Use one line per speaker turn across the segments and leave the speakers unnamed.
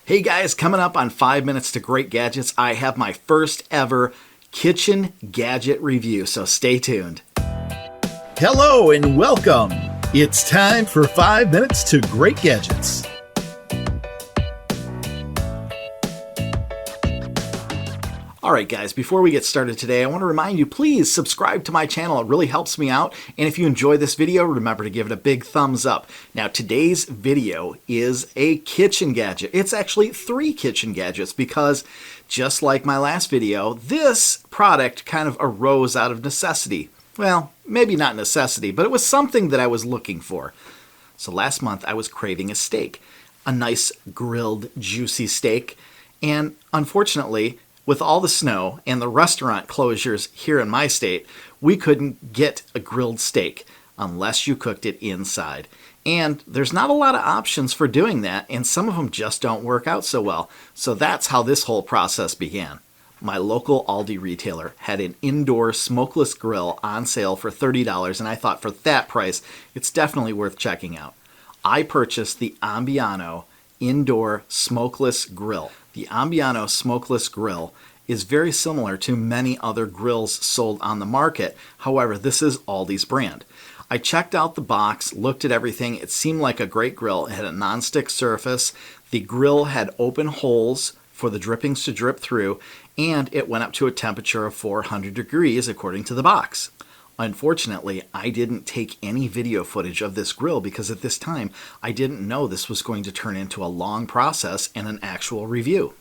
Hey guys, coming up on 5 Minutes to Great Gadgets, I have my first ever kitchen gadget review, so stay tuned.
Hello and welcome. It's time for 5 Minutes to Great Gadgets.
Alright guys, before we get started today, I want to remind you, please subscribe to my channel. It really helps me out. And if you enjoy this video, remember to give it a big thumbs up. Now today's video is a kitchen gadget. It's actually 3 kitchen gadgets because just like my last video, this product kind of arose out of necessity. Well, maybe not necessity, but it was something that I was looking for. So last month I was craving a steak, a nice grilled, juicy steak, and unfortunately, with all the snow and the restaurant closures here in my state, we couldn't get a grilled steak unless you cooked it inside. And there's not a lot of options for doing that, and some of them just don't work out so well. So that's how this whole process began. My local Aldi retailer had an indoor smokeless grill on sale for $30, and I thought for that price, it's definitely worth checking out. I purchased the Ambiano Indoor Smokeless Grill. The Ambiano Smokeless Grill is very similar to many other grills sold on the market. However, this is Aldi's brand. I checked out the box, looked at everything. It seemed like a great grill. It had a non-stick surface. The grill had open holes for the drippings to drip through, and it went up to a temperature of 400 degrees according to the box. Unfortunately, I didn't take any video footage of this grill because at this time, I didn't know this was going to turn into a long process and an actual review.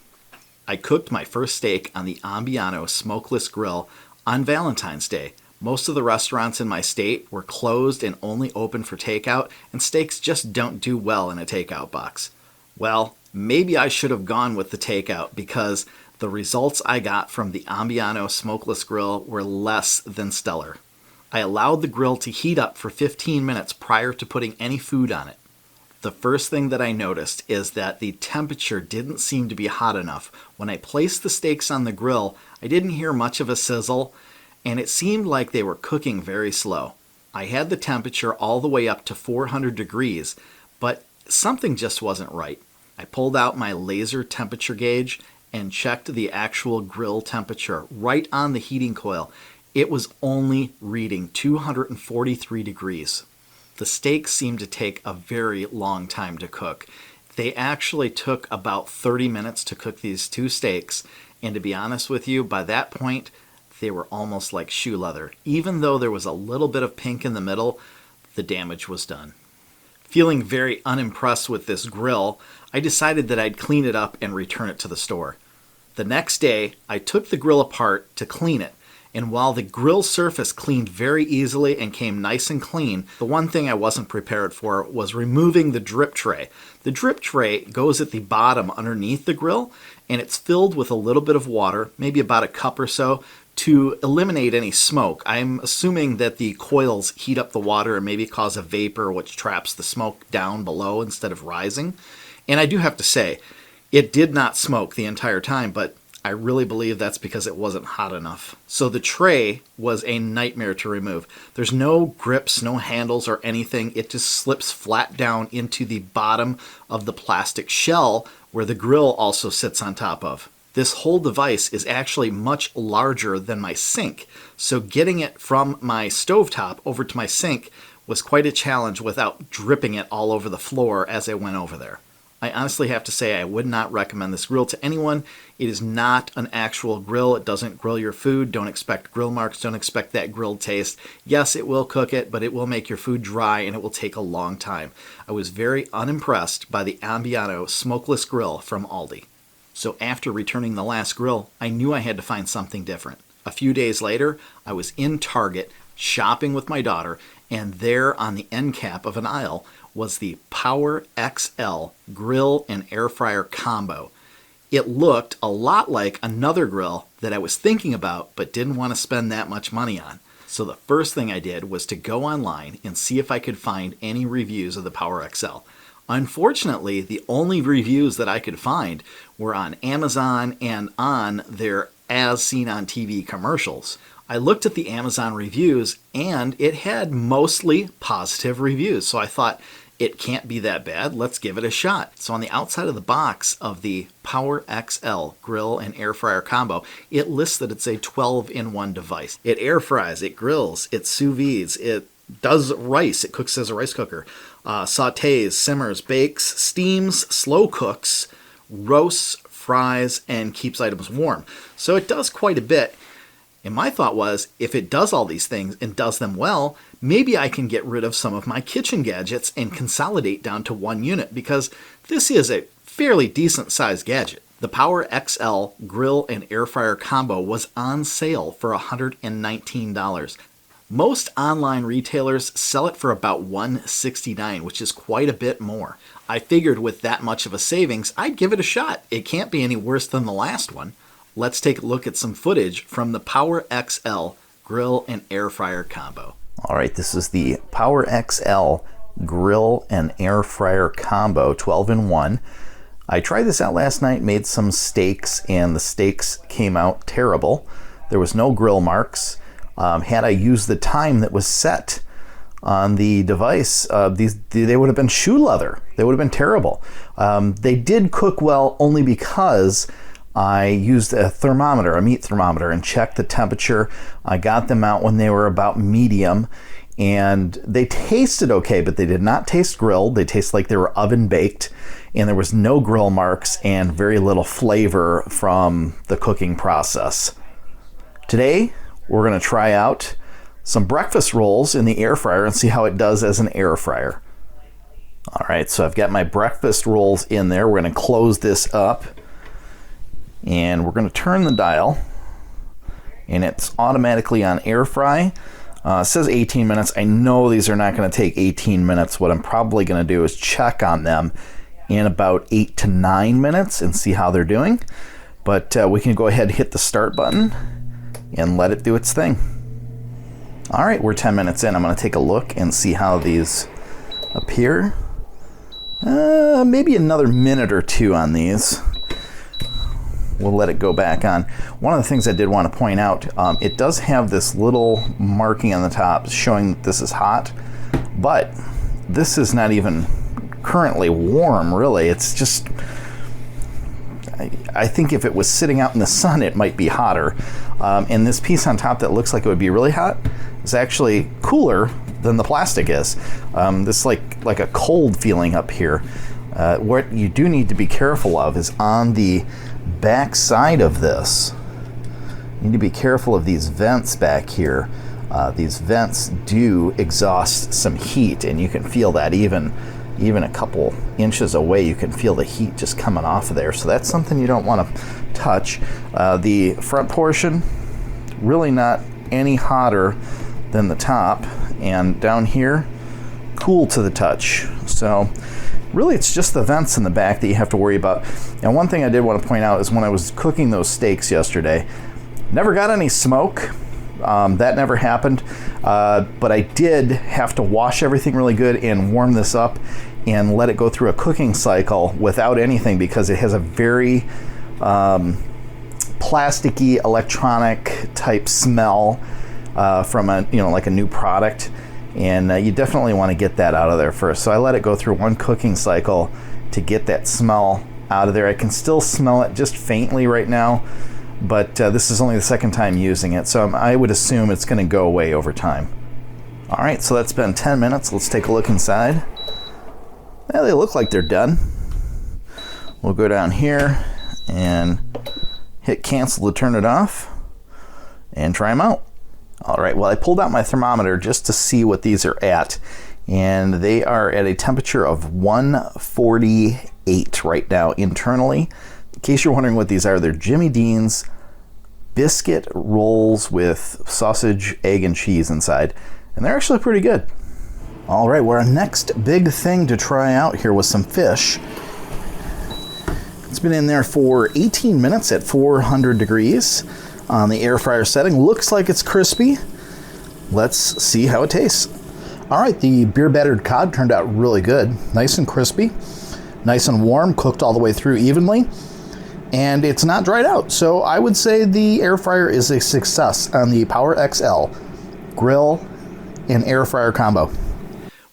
I cooked my first steak on the Ambiano Smokeless Grill on Valentine's Day. Most of the restaurants in my state were closed and only open for takeout, and steaks just don't do well in a takeout box. Well, maybe I should have gone with the takeout because the results I got from the Ambiano Smokeless Grill were less than stellar. I allowed the grill to heat up for 15 minutes prior to putting any food on it. The first thing that I noticed is that the temperature didn't seem to be hot enough. When I placed the steaks on the grill, I didn't hear much of a sizzle, and it seemed like they were cooking very slow. I had the temperature all the way up to 400 degrees, but something just wasn't right. I pulled out my laser temperature gauge and checked the actual grill temperature right on the heating coil. It was only reading 243 degrees. The steaks seemed to take a very long time to cook. They actually took about 30 minutes to cook these 2 steaks, and to be honest with you, by that point, they were almost like shoe leather. Even though there was a little bit of pink in the middle, the damage was done. Feeling very unimpressed with this grill, I decided that I'd clean it up and return it to the store. The next day, I took the grill apart to clean it. And while the grill surface cleaned very easily and came nice and clean, the one thing I wasn't prepared for was removing the drip tray. The drip tray goes at the bottom underneath the grill, and it's filled with a little bit of water, maybe about a cup or so, to eliminate any smoke. I'm assuming that the coils heat up the water and maybe cause a vapor which traps the smoke down below instead of rising. And I do have to say, it did not smoke the entire time, but I really believe that's because it wasn't hot enough. So the tray was a nightmare to remove. There's no grips, no handles or anything. It just slips flat down into the bottom of the plastic shell where the grill also sits on top of. This whole device is actually much larger than my sink. So getting it from my stovetop over to my sink was quite a challenge without dripping it all over the floor as I went over there. I honestly have to say I would not recommend this grill to anyone. It is not an actual grill. It doesn't grill your food. Don't expect grill marks. Don't expect that grilled taste. Yes, it will cook it, but it will make your food dry and it will take a long time. I was very unimpressed by the Ambiano Smokeless Grill from Aldi. So after returning the last grill, I knew I had to find something different. A few days later, I was in Target shopping with my daughter, and there on the end cap of an aisle was the Power XL grill and air fryer combo. It looked a lot like another grill that I was thinking about but didn't want to spend that much money on. So the first thing I did was to go online and see if I could find any reviews of the Power XL. Unfortunately, the only reviews that I could find were on Amazon and on their As Seen on TV commercials. I looked at the Amazon reviews and it had mostly positive reviews. So I thought, It can't be that bad. Let's give it a shot. So on the outside of the box of the Power XL grill and air fryer combo, it lists that it's a 12-in-1 device. It air fries, it grills, it sous vides, it does rice, it cooks as a rice cooker, sautés, simmers, bakes, steams, slow cooks, roasts, fries, and keeps items warm. So it does quite a bit. And my thought was, if it does all these things and does them well, maybe I can get rid of some of my kitchen gadgets and consolidate down to one unit, because this is a fairly decent sized gadget. The Power XL grill and air fryer combo was on sale for $119. Most online retailers sell it for about $169, which is quite a bit more. I figured with that much of a savings, I'd give it a shot. It can't be any worse than the last one. Let's take a look at some footage from the Power XL grill and air fryer combo. All right, this is the Power XL grill and air fryer combo, 12-in-1. I tried this out last night, made some steaks, and the steaks came out terrible. There was no grill marks. Had I used the time that was set on the device, they would have been shoe leather. They would have been terrible. They did cook well only because I used a thermometer, a meat thermometer, and checked the temperature. I got them out when they were about medium, and they tasted okay, but they did not taste grilled. They tasted like they were oven baked, and there was no grill marks and very little flavor from the cooking process. Today, we're going to try out some breakfast rolls in the air fryer and see how it does as an air fryer. All right, so I've got my breakfast rolls in there. We're going to close this up, and we're going to turn the dial, and it's automatically on air fry. It says 18 minutes. I know these are not going to take 18 minutes. What I'm probably going to do is check on them in about 8 to 9 minutes and see how they're doing. But we can go ahead and hit the start button and let it do its thing. All right, we're 10 minutes in. I'm going to take a look and see how these appear. Maybe another minute or two on these. We'll let it go back on. One of the things I did want to point out, it does have this little marking on the top showing that this is hot, but this is not even currently warm, really. It's just, I think if it was sitting out in the sun, it might be hotter. And this piece on top that looks like it would be really hot is actually cooler than the plastic is. This is like a cold feeling up here. What you do need to be careful of is on the back side of this. You need to be careful of these vents back here. These vents do exhaust some heat, and you can feel that even a couple inches away. You can feel the heat just coming off of there. So that's something you don't want to touch. The front portion, really not any hotter than the top, and down here, cool to the touch. So really, it's just the vents in the back that you have to worry about. And one thing I did want to point out is when I was cooking those steaks yesterday, never got any smoke. That never happened. But I did have to wash everything really good and warm this up and let it go through a cooking cycle without anything, because it has a very plasticky, electronic type smell from like a new product. And you definitely want to get that out of there first. So I let it go through one cooking cycle to get that smell out of there. I can still smell it just faintly right now, but this is only the second time using it, so I would assume it's going to go away over time. All right, so that's been 10 minutes. Let's take a look inside. Yeah, they look like they're done. We'll go down here and hit cancel to turn it off and try them out. All right, well, I pulled out my thermometer just to see what these are at, and they are at a temperature of 148 right now internally. In case you're wondering what these are, they're Jimmy Dean's biscuit rolls with sausage, egg, and cheese inside, and they're actually pretty good. All right, well, our next big thing to try out here was some fish. It's been in there for 18 minutes at 400 degrees. On the air fryer setting. Looks like it's crispy. Let's see how it tastes. All right, the beer battered cod turned out really good. Nice and crispy, nice and warm, cooked all the way through evenly, and it's not dried out. So I would say the air fryer is a success on the Power XL grill and air fryer combo.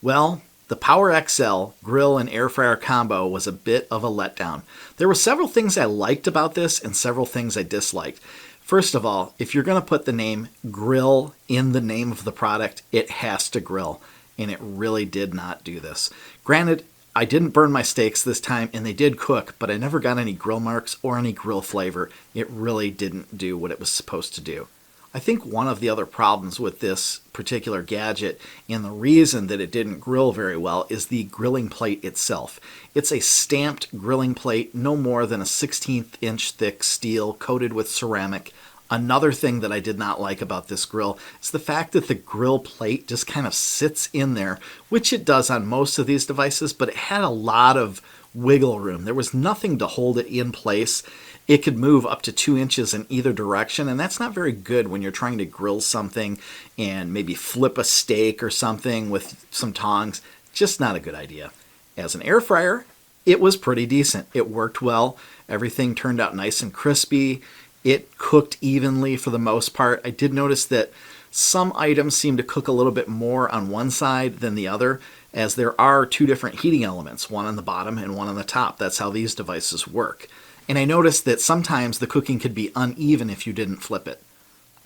Well, The Power XL grill and air fryer combo was a bit of a letdown. There were several things I liked about this and several things I disliked. First of all, if you're going to put the name grill in the name of the product, it has to grill, and it really did not do this. Granted, I didn't burn my steaks this time, and they did cook, but I never got any grill marks or any grill flavor. It really didn't do what it was supposed to do. I think one of the other problems with this particular gadget, and the reason that it didn't grill very well, is the grilling plate itself. It's a stamped grilling plate, no more than a 1/16 inch thick steel coated with ceramic. Another thing that I did not like about this grill is the fact that the grill plate just kind of sits in there, which it does on most of these devices, but it had a lot of wiggle room. There was nothing to hold it in place. It could move up to 2 inches in either direction, and that's not very good when you're trying to grill something and maybe flip a steak or something with some tongs. Just not a good idea. As an air fryer, it was pretty decent. It worked well. Everything turned out nice and crispy. It cooked evenly for the most part. I did notice that some items seem to cook a little bit more on one side than the other, as there are two different heating elements, one on the bottom and one on the top. That's how these devices work. And I noticed that sometimes the cooking could be uneven if you didn't flip it.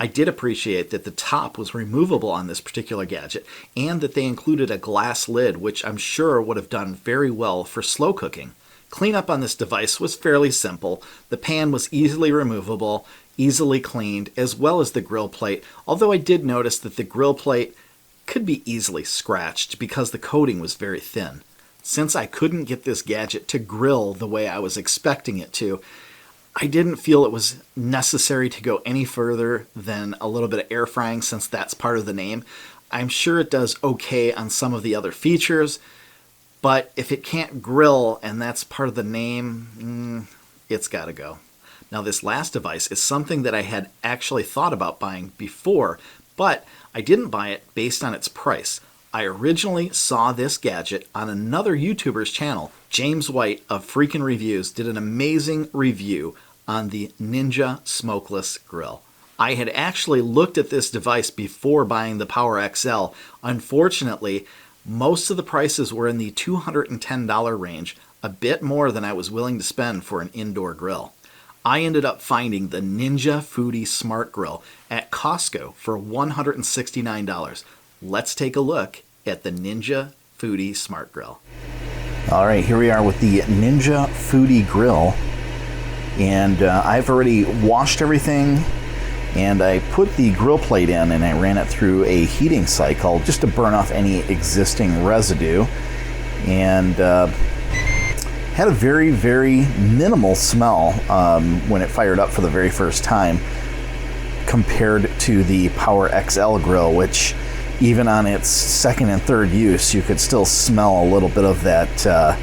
I did appreciate that the top was removable on this particular gadget, and that they included a glass lid, which I'm sure would have done very well for slow cooking. Cleanup on this device was fairly simple. The pan was easily removable, easily cleaned, as well as the grill plate, although I did notice that the grill plate could be easily scratched because the coating was very thin. Since I couldn't get this gadget to grill the way I was expecting it to, I didn't feel it was necessary to go any further than a little bit of air frying, since that's part of the name. I'm sure it does okay on some of the other features, but if it can't grill and that's part of the name, it's got to go. Now, this last device is something that I had actually thought about buying before, but I didn't buy it based on its price. I originally saw this gadget on another YouTuber's channel. James White of Freakin' Reviews did an amazing review on the Ninja Smokeless Grill. I had actually looked at this device before buying the Power XL. Unfortunately, most of the prices were in the $210 range, a bit more than I was willing to spend for an indoor grill. I ended up finding the Ninja Foodi Smart Grill at Costco for $169. Let's take a look at the Ninja Foodi Smart Grill.
All right, here we are with the Ninja Foodi Grill, and I've already washed everything, and I put the grill plate in and I ran it through a heating cycle just to burn off any existing residue, and had a very, very minimal smell when it fired up for the very first time compared to the Power XL grill, which even on its second and third use, you could still smell a little bit of that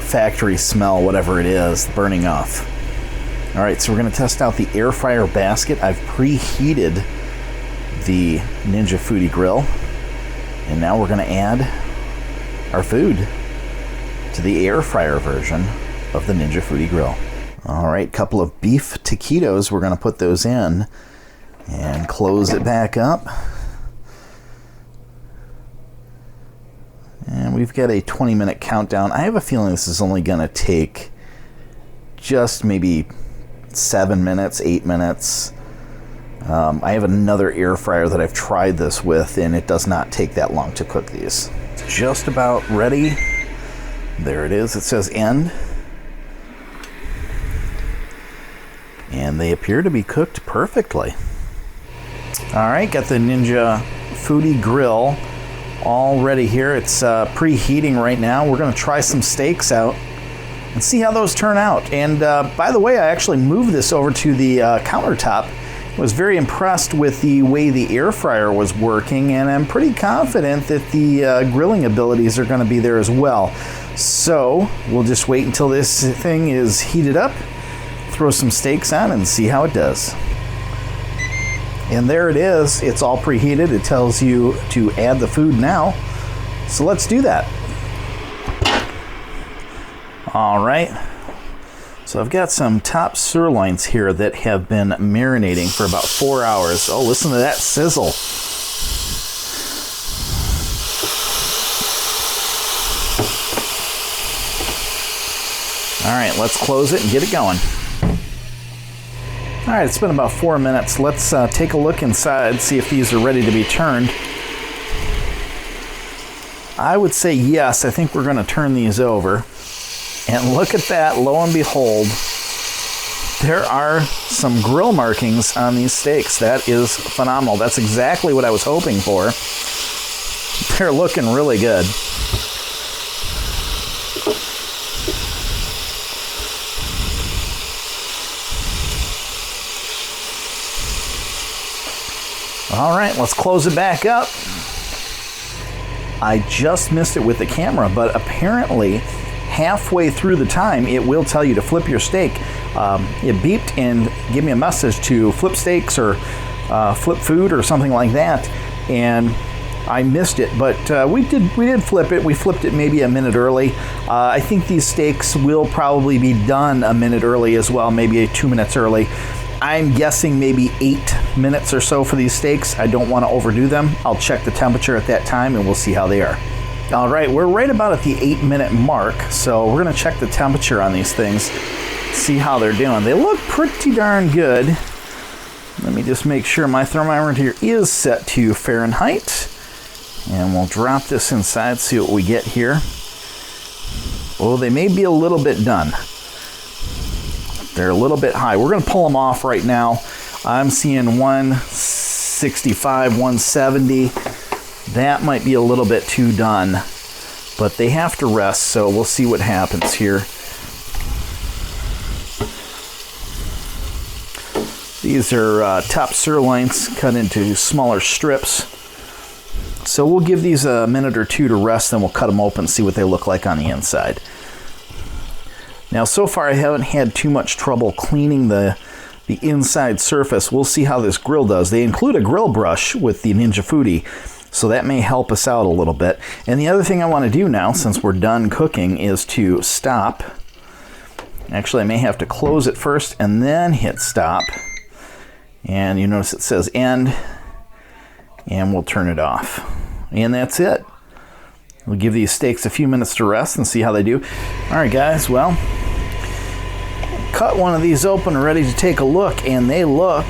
factory smell, whatever it is, burning off. All right, so we're going to test out the air fryer basket. I've preheated the Ninja Foodi Grill, and now we're going to add our food to the air fryer version of the Ninja Foodi Grill. All right, couple of beef taquitos. We're going to put those in and close it back up. And we've got a 20-minute countdown. I have a feeling this is only going to take just maybe 7 minutes, 8 minutes. I have another air fryer that I've tried this with, and it does not take that long to cook these. It's just about ready. There it is. It says end. And they appear to be cooked perfectly. All right, got the Ninja Foodi Grill all ready here. It's preheating right now. We're going to try some steaks out and see how those turn out. And by the way, I actually moved this over to the countertop. I was very impressed with the way the air fryer was working, and I'm pretty confident that the grilling abilities are going to be there as well. So we'll just wait until this thing is heated up, throw some steaks on, and see how it does. And there it is. It's all preheated. It tells you to add the food now. So let's do that. All right. So I've got some top sirloins here that have been marinating for about 4 hours. Oh, listen to that sizzle. All right, let's close it and get it going. All right, it's been about 4 minutes. Let's take a look inside, see if these are ready to be turned. I would say yes. I think we're going to turn these over. And look at that, lo and behold, there are some grill markings on these steaks. That is phenomenal. That's exactly what I was hoping for. They're looking really good. All right, let's close it back up. I just missed it with the camera, but apparently halfway through the time, it will tell you to flip your steak. It beeped and gave me a message to flip steaks or flip food or something like that, and I missed it. But we did flip it. We flipped it maybe a minute early. I think these steaks will probably be done a minute early as well, maybe 2 minutes early. I'm guessing maybe 8 minutes or so for these steaks. I don't want to overdo them. I'll check the temperature at that time and we'll see how they are. All right, we're right about at the 8-minute mark, so we're going to check the temperature on these things, see how they're doing. They look pretty darn good. Let me just make sure my thermometer is set to Fahrenheit, and we'll drop this inside, see what we get here. Oh, they may be a little bit done. They're a little bit high. We're going to pull them off right now. I'm seeing 165, 170. That might be a little bit too done, but they have to rest, so we'll see what happens here. These are top sirloins cut into smaller strips. So we'll give these a minute or two to rest, then we'll cut them open and see what they look like on the inside. Now, so far I haven't had too much trouble cleaning the inside surface. We'll see how this grill does. They include a grill brush with the Ninja Foodi, so that may help us out a little bit. And the other thing I want to do now, since we're done cooking, is to stop. Actually, I may have to close it first and then hit stop. And you notice it says end, and we'll turn it off. And that's it. We'll give these steaks a few minutes to rest and see how they do. All right, guys, well, cut one of these open, ready to take a look, and they look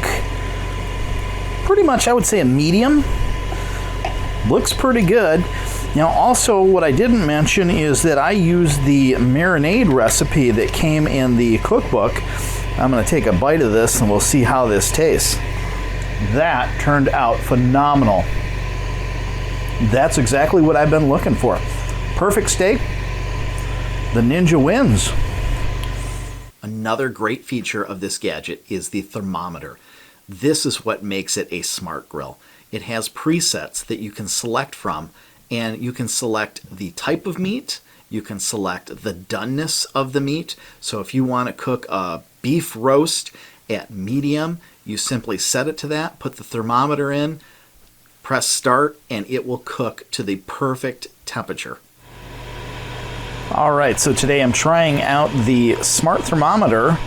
pretty much, I would say, a medium. Looks pretty good. Now, also, what I didn't mention is that I used the marinade recipe that came in the cookbook. I'm going to take a bite of this and we'll see how this tastes. That turned out phenomenal. That's exactly what I've been looking for. Perfect steak. The Ninja wins.
Another great feature of this gadget is the thermometer. This is what makes it a smart grill. It has presets that you can select from, and you can select the type of meat, you can select the doneness of the meat. So if you want to cook a beef roast at medium, you simply set it to that, put the thermometer in, press start, and it will cook to the perfect temperature.
All right, so today I'm trying out the smart thermometer,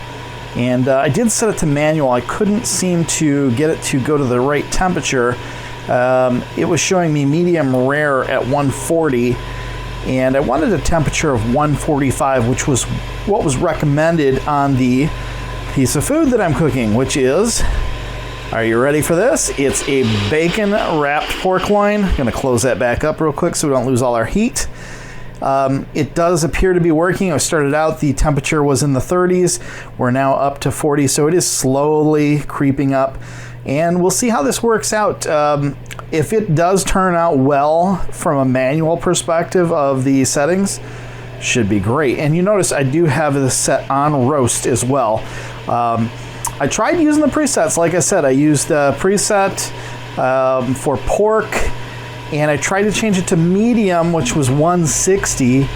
and I did set it to manual. I couldn't seem to get it to go to the right temperature. It was showing me medium rare at 140, and I wanted a temperature of 145, which was what was recommended on the piece of food that I'm cooking, which is, are you ready for this? It's a bacon wrapped pork loin. I'm gonna close that back up real quick so we don't lose all our heat. It does appear to be working. I started out, the temperature was in the 30s. We're now up to 40, so it is slowly creeping up. And we'll see how this works out. If it does turn out well from a manual perspective of the settings, should be great. And you notice I do have this set on roast as well. I tried using the presets. Like I said, I used the preset for pork, and I tried to change it to medium, which was 160,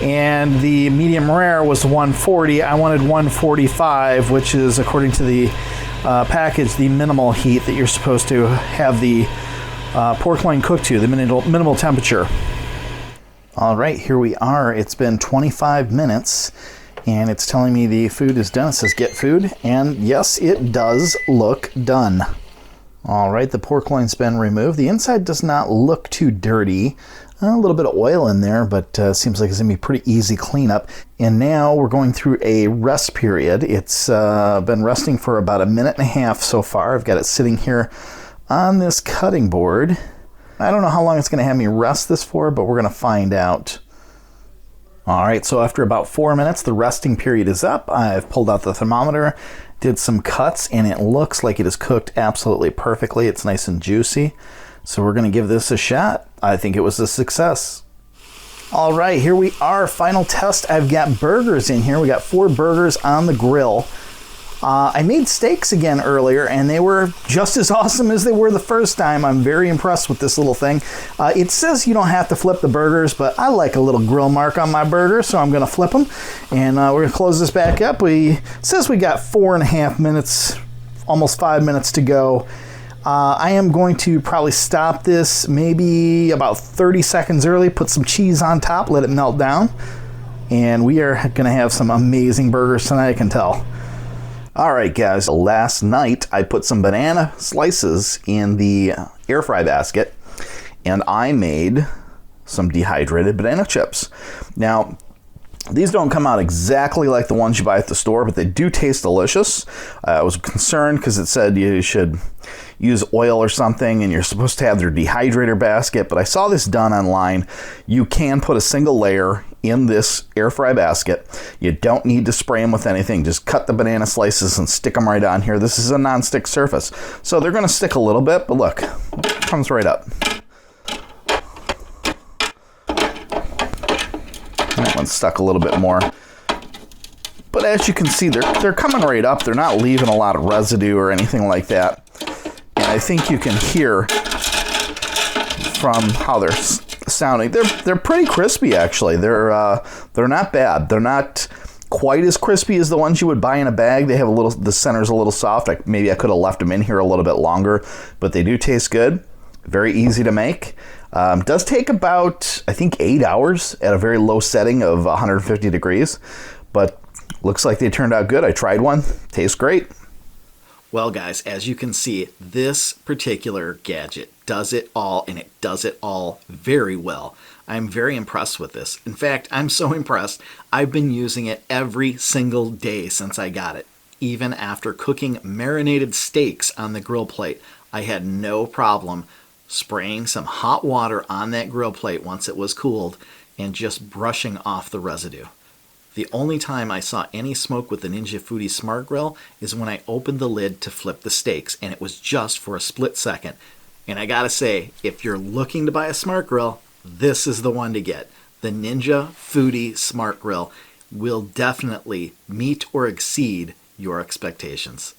and the medium rare was 140. I wanted 145, which is, according to the package, the minimal heat that you're supposed to have the pork loin cooked to, the minimal temperature. All right, here we are. It's been 25 minutes, and it's telling me the food is done. It says get food, and yes, it does look done. All right, the pork loin's been removed. The inside does not look too dirty. A little bit of oil in there, but seems like it's going to be pretty easy cleanup. And now we're going through a rest period. It's been resting for about 1.5 minutes so far. I've got it sitting here on this cutting board. I don't know how long it's going to have me rest this for, but we're going to find out. All right, so after about 4 minutes, the resting period is up. I've pulled out the thermometer, did some cuts, and it looks like it is cooked absolutely perfectly. It's nice and juicy. So we're going to give this a shot. I think it was a success. All right, here we are. Final test. I've got burgers in here. We got 4 burgers on the grill. I made steaks again earlier, and they were just as awesome as they were the first time. I'm very impressed with this little thing. It says you don't have to flip the burgers, but I like a little grill mark on my burger, so I'm going to flip them. And we're going to close this back up. It says we got 4.5 minutes, almost 5 minutes to go. I am going to probably stop this maybe about 30 seconds early, put some cheese on top, let it melt down, and we are going to have some amazing burgers tonight, I can tell. All right, guys, last night I put some banana slices in the air fry basket, and I made some dehydrated banana chips. Now, these don't come out exactly like the ones you buy at the store, but they do taste delicious. I was concerned because it said you should use oil or something, and you're supposed to have their dehydrator basket, but I saw this done online. You can put a single layer in this air fry basket. You don't need to spray them with anything. Just cut the banana slices and stick them right on here. This is a non-stick surface, so they're going to stick a little bit, but look, it comes right up. That one's stuck a little bit more. But as you can see, they're coming right up. They're not leaving a lot of residue or anything like that. And I think you can hear from how they're sounding. They're pretty crispy, actually. They're not bad. They're not quite as crispy as the ones you would buy in a bag. They have the center's a little soft. Maybe I could have left them in here a little bit longer, but they do taste good. Very easy to make. Does take about, I think, 8 hours at a very low setting of 150 degrees, but looks like they turned out good. I tried one. Tastes great.
Well, guys, as you can see, this particular gadget does it all, and it does it all very well. I'm very impressed with this. In fact, I'm so impressed, I've been using it every single day since I got it. Even after cooking marinated steaks on the grill plate, I had no problem spraying some hot water on that grill plate once it was cooled and just brushing off the residue. The only time I saw any smoke with the Ninja Foodi Smart Grill is when I opened the lid to flip the steaks, and it was just for a split second. And I gotta say, if you're looking to buy a smart grill, this is the one to get. The Ninja Foodi Smart Grill will definitely meet or exceed your expectations.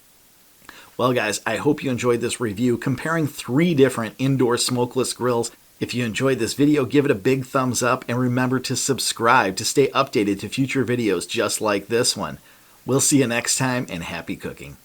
Well, guys, I hope you enjoyed this review comparing 3 different indoor smokeless grills. If you enjoyed this video, give it a big thumbs up, and remember to subscribe to stay updated to future videos just like this one. We'll see you next time, and happy cooking.